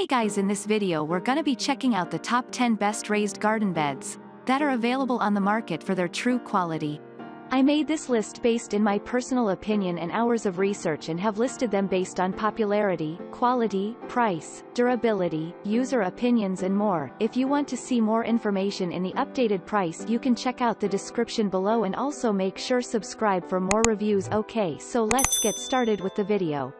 Hey guys, in this video we're gonna be checking out the top 10 best raised garden beds that are available on the market for their true quality. I made this list based in my personal opinion and hours of research and have listed them based on popularity, quality, price, durability, user opinions and more. If you want to see more information in the updated price, you can check out the description below and also make sure subscribe for more reviews. Okay, so let's get started with the video.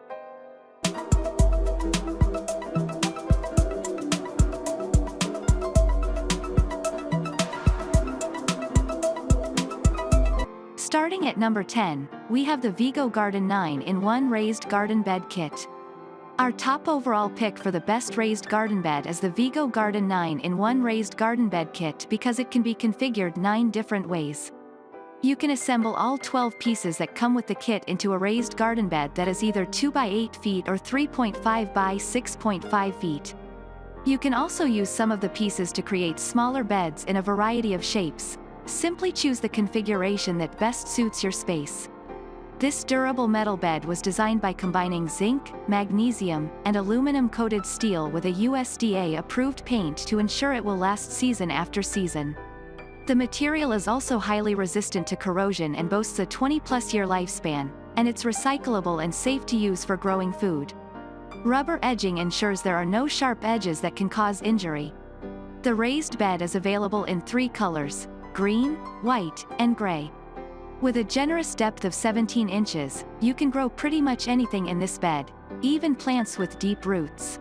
Starting at number 10, we have the Vigo Garden 9-in-1 Raised Garden Bed Kit. Our top overall pick for the best raised garden bed is the Vigo Garden 9-in-1 Raised Garden Bed Kit because it can be configured 9 different ways. You can assemble all 12 pieces that come with the kit into a raised garden bed that is either 2 by 8 feet or 3.5 by 6.5 feet. You can also use some of the pieces to create smaller beds in a variety of shapes. Simply choose the configuration that best suits your space. This durable metal bed was designed by combining zinc, magnesium, and aluminum-coated steel with a USDA-approved paint to ensure it will last season after season. The material is also highly resistant to corrosion and boasts a 20-plus-year lifespan, and it's recyclable and safe to use for growing food. Rubber edging ensures there are no sharp edges that can cause injury. The raised bed is available in 3 colors: green, white, and gray. With a generous depth of 17 inches, you can grow pretty much anything in this bed, even plants with deep roots.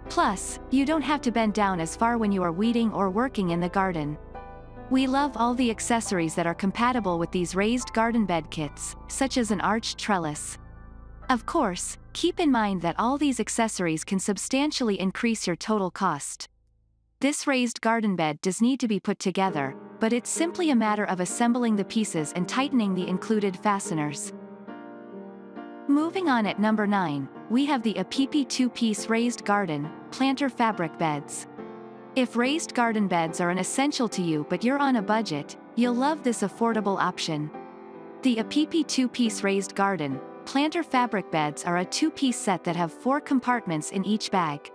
Plus, you don't have to bend down as far when you are weeding or working in the garden. We love all the accessories that are compatible with these raised garden bed kits, such as an arched trellis. Of course, keep in mind that all these accessories can substantially increase your total cost. This raised garden bed does need to be put together, but it's simply a matter of assembling the pieces and tightening the included fasteners. Moving on at number 9, we have the POTEY 2-piece raised garden planter fabric beds. If raised garden beds are an essential to you but you're on a budget, you'll love this affordable option. The POTEY 2-piece raised garden planter fabric beds are a 2-piece set that have 4 compartments in each bag.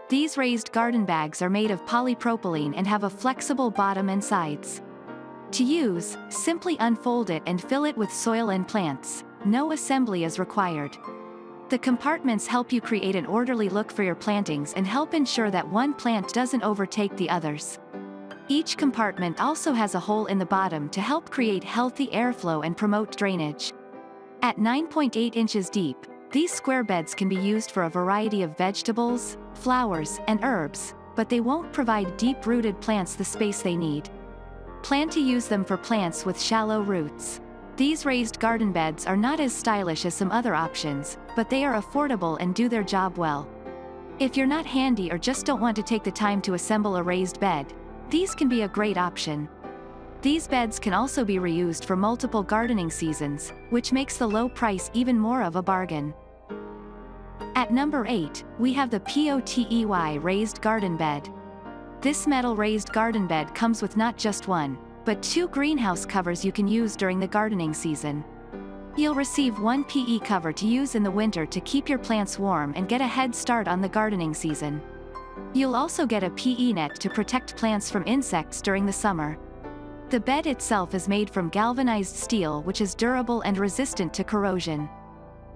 These raised garden bags are made of polypropylene and have a flexible bottom and sides. To use, simply unfold it and fill it with soil and plants. No assembly is required. The compartments help you create an orderly look for your plantings and help ensure that one plant doesn't overtake the others. Each compartment also has a hole in the bottom to help create healthy airflow and promote drainage. At 9.8 inches deep, these square beds can be used for a variety of vegetables, flowers, and herbs, but they won't provide deep-rooted plants the space they need. Plan to use them for plants with shallow roots. These raised garden beds are not as stylish as some other options, but they are affordable and do their job well. If you're not handy or just don't want to take the time to assemble a raised bed, these can be a great option. These beds can also be reused for multiple gardening seasons, which makes the low price even more of a bargain. At number 8, we have the POTEY raised garden bed. This metal raised garden bed comes with not just one, but 2 greenhouse covers you can use during the gardening season. You'll receive one PE cover to use in the winter to keep your plants warm and get a head start on the gardening season. You'll also get a PE net to protect plants from insects during the summer. The bed itself is made from galvanized steel, which is durable and resistant to corrosion.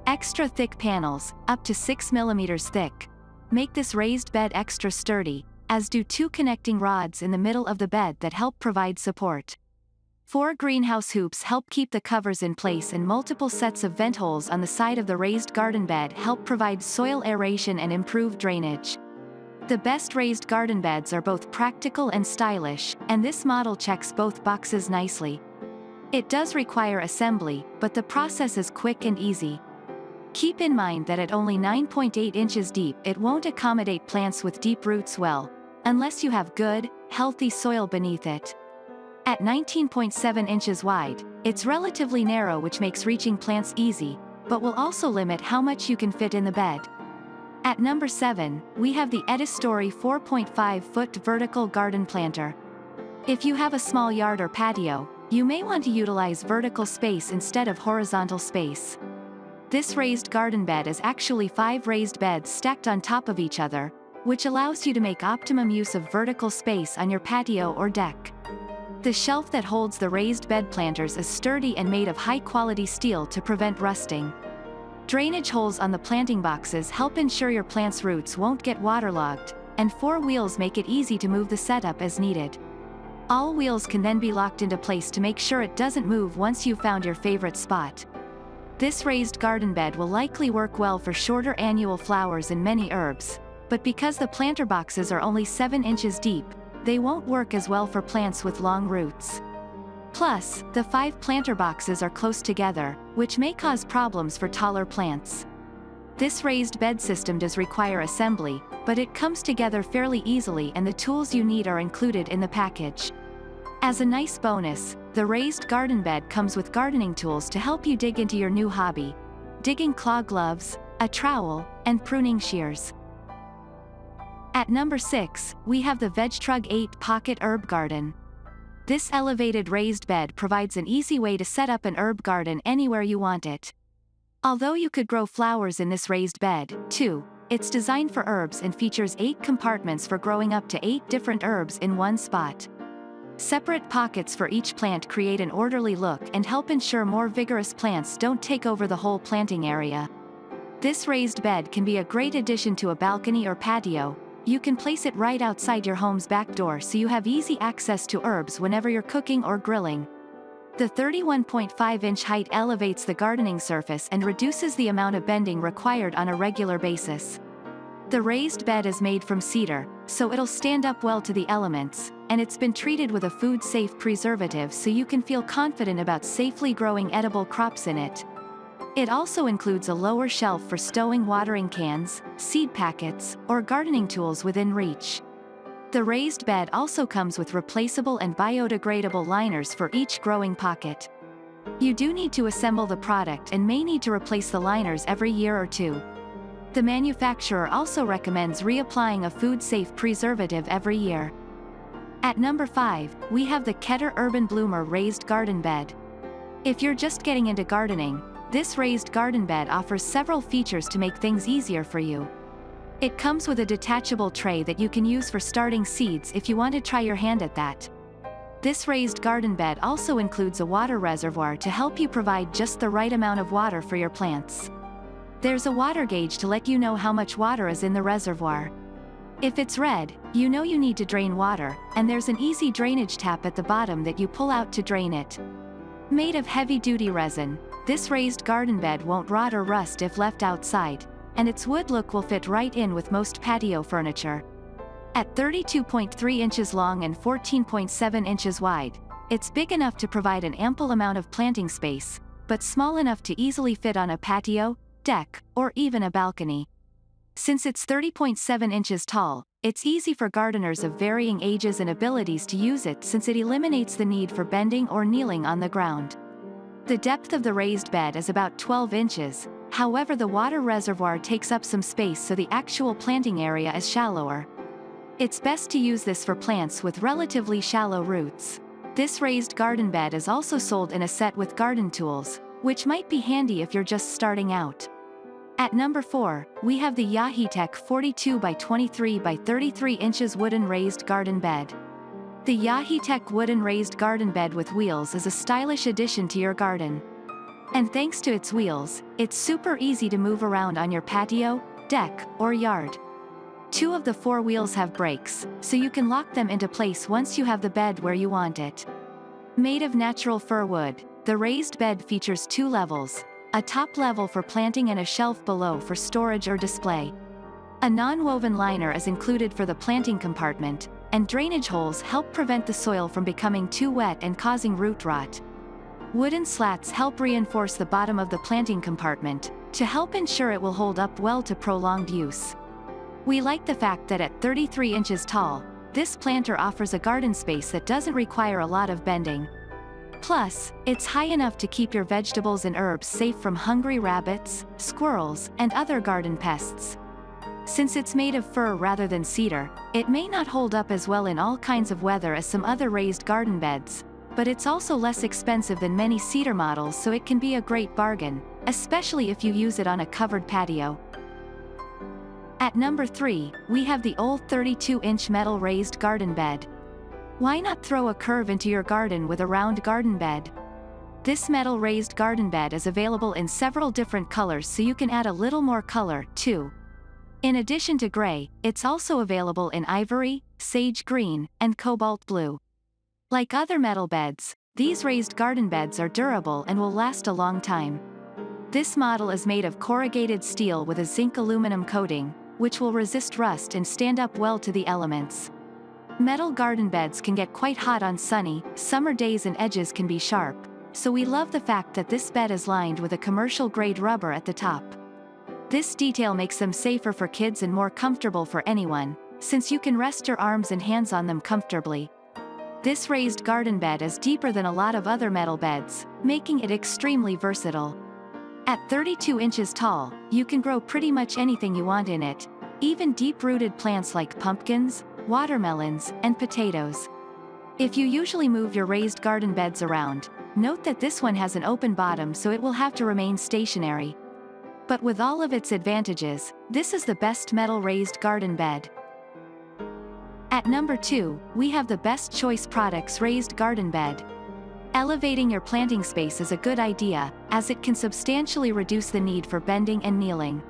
Extra thick panels, up to 6 mm thick, make this raised bed extra sturdy, as do 2 connecting rods in the middle of the bed that help provide support. 4 greenhouse hoops help keep the covers in place, and multiple sets of vent holes on the side of the raised garden bed help provide soil aeration and improve drainage. The best raised garden beds are both practical and stylish, and this model checks both boxes nicely. It does require assembly, but the process is quick and easy. Keep in mind that at only 9.8 inches deep, it won't accommodate plants with deep roots well, unless you have good, healthy soil beneath it. At 19.7 inches wide, it's relatively narrow, which makes reaching plants easy, but will also limit how much you can fit in the bed. At number 7, we have the Keter 4.5-foot vertical garden planter. If you have a small yard or patio, you may want to utilize vertical space instead of horizontal space. This raised garden bed is actually 5 raised beds stacked on top of each other, which allows you to make optimum use of vertical space on your patio or deck. The shelf that holds the raised bed planters is sturdy and made of high-quality steel to prevent rusting. Drainage holes on the planting boxes help ensure your plant's roots won't get waterlogged, and 4 wheels make it easy to move the setup as needed. All wheels can then be locked into place to make sure it doesn't move once you've found your favorite spot. This raised garden bed will likely work well for shorter annual flowers and many herbs, but because the planter boxes are only 7 inches deep, they won't work as well for plants with long roots. Plus, the 5 planter boxes are close together, which may cause problems for taller plants. This raised bed system does require assembly, but it comes together fairly easily and the tools you need are included in the package. As a nice bonus, the raised garden bed comes with gardening tools to help you dig into your new hobby: digging claw gloves, a trowel, and pruning shears. At number 6, we have the VegTrug 8 Pocket Herb Garden. This elevated raised bed provides an easy way to set up an herb garden anywhere you want it. Although you could grow flowers in this raised bed, too, it's designed for herbs and features 8 compartments for growing up to 8 different herbs in one spot. Separate pockets for each plant create an orderly look and help ensure more vigorous plants don't take over the whole planting area. This raised bed can be a great addition to a balcony or patio. You can place it right outside your home's back door so you have easy access to herbs whenever you're cooking or grilling. The 31.5-inch height elevates the gardening surface and reduces the amount of bending required on a regular basis. The raised bed is made from cedar, so it'll stand up well to the elements, and it's been treated with a food-safe preservative so you can feel confident about safely growing edible crops in it. It also includes a lower shelf for stowing watering cans, seed packets, or gardening tools within reach. The raised bed also comes with replaceable and biodegradable liners for each growing pocket. You do need to assemble the product and may need to replace the liners every year or 2. The manufacturer also recommends reapplying a food-safe preservative every year. At number 5, we have the Keter Urban Bloomer Raised Garden Bed. If you're just getting into gardening, this raised garden bed offers several features to make things easier for you. It comes with a detachable tray that you can use for starting seeds if you want to try your hand at that. This raised garden bed also includes a water reservoir to help you provide just the right amount of water for your plants. There's a water gauge to let you know how much water is in the reservoir. If it's red, you know you need to drain water, and there's an easy drainage tap at the bottom that you pull out to drain it. Made of heavy-duty resin, this raised garden bed won't rot or rust if left outside, and its wood look will fit right in with most patio furniture. At 32.3 inches long and 14.7 inches wide, it's big enough to provide an ample amount of planting space, but small enough to easily fit on a patio, deck, or even a balcony. Since it's 30.7 inches tall, it's easy for gardeners of varying ages and abilities to use it since it eliminates the need for bending or kneeling on the ground. The depth of the raised bed is about 12 inches, however the water reservoir takes up some space so the actual planting area is shallower. It's best to use this for plants with relatively shallow roots. This raised garden bed is also sold in a set with garden tools, which might be handy if you're just starting out. At number 4, we have the Yahee Tech 42 by 23 by 33 inches wooden raised garden bed. The Yahee Tech wooden raised garden bed with wheels is a stylish addition to your garden. And thanks to its wheels, it's super easy to move around on your patio, deck, or yard. 2 of the 4 wheels have brakes, so you can lock them into place once you have the bed where you want it. Made of natural fir wood, the raised bed features 2 levels, a top level for planting and a shelf below for storage or display. A non-woven liner is included for the planting compartment, and drainage holes help prevent the soil from becoming too wet and causing root rot. Wooden slats help reinforce the bottom of the planting compartment, to help ensure it will hold up well to prolonged use. We like the fact that at 33 inches tall, this planter offers a garden space that doesn't require a lot of bending. Plus, it's high enough to keep your vegetables and herbs safe from hungry rabbits, squirrels, and other garden pests. Since it's made of fir rather than cedar, it may not hold up as well in all kinds of weather as some other raised garden beds, but it's also less expensive than many cedar models, so it can be a great bargain, especially if you use it on a covered patio. At number 3, we have the old 32-inch metal raised garden bed. Why not throw a curve into your garden with a round garden bed? This metal raised garden bed is available in several different colors, so you can add a little more color, too. In addition to gray, it's also available in ivory, sage green, and cobalt blue. Like other metal beds, these raised garden beds are durable and will last a long time. This model is made of corrugated steel with a zinc aluminum coating, which will resist rust and stand up well to the elements. Metal garden beds can get quite hot on sunny, summer days and edges can be sharp, so we love the fact that this bed is lined with a commercial-grade rubber at the top. This detail makes them safer for kids and more comfortable for anyone, since you can rest your arms and hands on them comfortably. This raised garden bed is deeper than a lot of other metal beds, making it extremely versatile. At 32 inches tall, you can grow pretty much anything you want in it, even deep-rooted plants like pumpkins, watermelons, and potatoes. If you usually move your raised garden beds around, note that this one has an open bottom, so it will have to remain stationary. But with all of its advantages, this is the best metal raised garden bed. At number 2, we have the Best Choice Products Raised Garden Bed. Elevating your planting space is a good idea, as it can substantially reduce the need for bending and kneeling.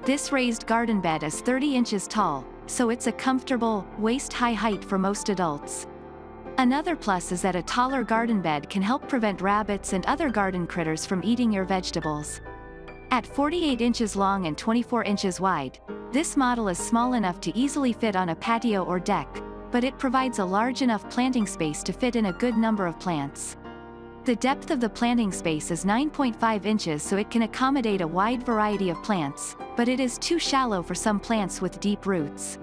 This raised garden bed is 30 inches tall, so it's a comfortable, waist-high height for most adults. Another plus is that a taller garden bed can help prevent rabbits and other garden critters from eating your vegetables. At 48 inches long and 24 inches wide, this model is small enough to easily fit on a patio or deck, but it provides a large enough planting space to fit in a good number of plants. The depth of the planting space is 9.5 inches, so it can accommodate a wide variety of plants, but it is too shallow for some plants with deep roots.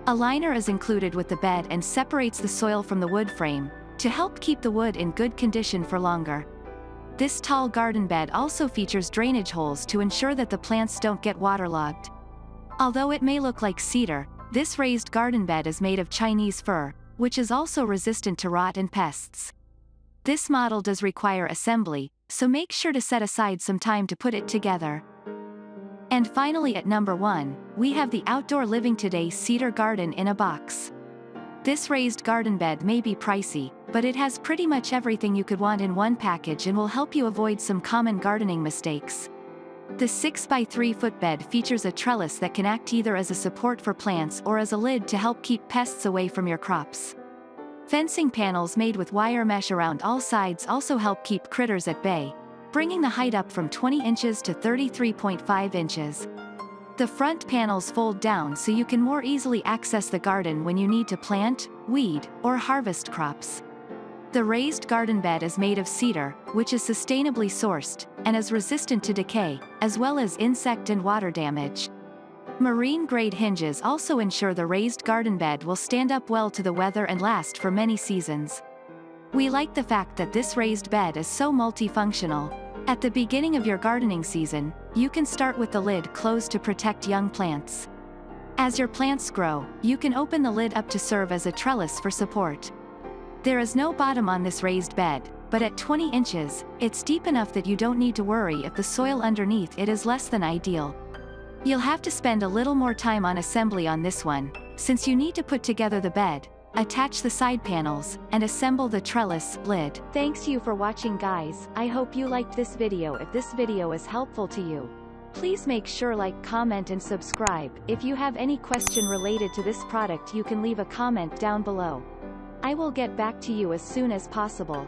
A liner is included with the bed and separates the soil from the wood frame, to help keep the wood in good condition for longer. This tall garden bed also features drainage holes to ensure that the plants don't get waterlogged. Although it may look like cedar, this raised garden bed is made of Chinese fir, which is also resistant to rot and pests. This model does require assembly, so make sure to set aside some time to put it together. And finally, at number 1, we have the Outdoor Living Today Cedar Garden in a Box. This raised garden bed may be pricey, but it has pretty much everything you could want in one package and will help you avoid some common gardening mistakes. The 6x3 foot bed features a trellis that can act either as a support for plants or as a lid to help keep pests away from your crops. Fencing panels made with wire mesh around all sides also help keep critters at bay, bringing the height up from 20 inches to 33.5 inches. The front panels fold down so you can more easily access the garden when you need to plant, weed, or harvest crops. The raised garden bed is made of cedar, which is sustainably sourced, and is resistant to decay, as well as insect and water damage. Marine-grade hinges also ensure the raised garden bed will stand up well to the weather and last for many seasons. We like the fact that this raised bed is so multifunctional. At the beginning of your gardening season, you can start with the lid closed to protect young plants. As your plants grow, you can open the lid up to serve as a trellis for support. There is no bottom on this raised bed, but at 20 inches, it's deep enough that you don't need to worry if the soil underneath it is less than ideal. You'll have to spend a little more time on assembly on this one, since you need to put together the bed, attach the side panels, and assemble the trellis lid. Thanks you for watching, guys. I hope you liked this video. If this video is helpful to you, please make sure like, comment and subscribe. If you have any question related to this product, you can leave a comment down below. I will get back to you as soon as possible.